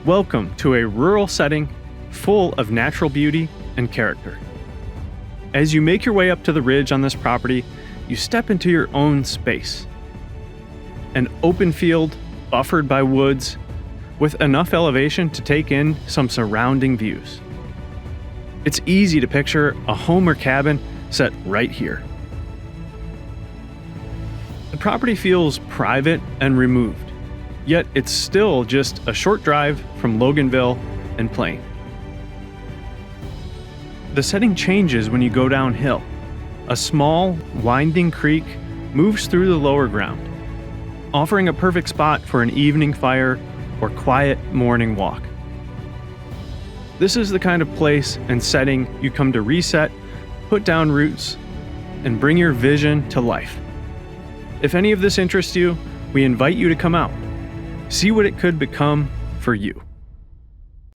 Welcome to a rural setting full of natural beauty and character. As you make your way up to the ridge on this property, you step into your own space. An open field buffered by woods with enough elevation to take in some surrounding views. It's easy to picture a home or cabin set right here. The property feels private and removed, yet it's still just a short drive from Loganville and Plain. The setting changes when you go downhill. A small, winding creek moves through the lower ground, offering a perfect spot for an evening fire or quiet morning walk. This is the kind of place and setting you come to reset, put down roots, and bring your vision to life. If any of this interests you, we invite you to come out. See what it could become for you.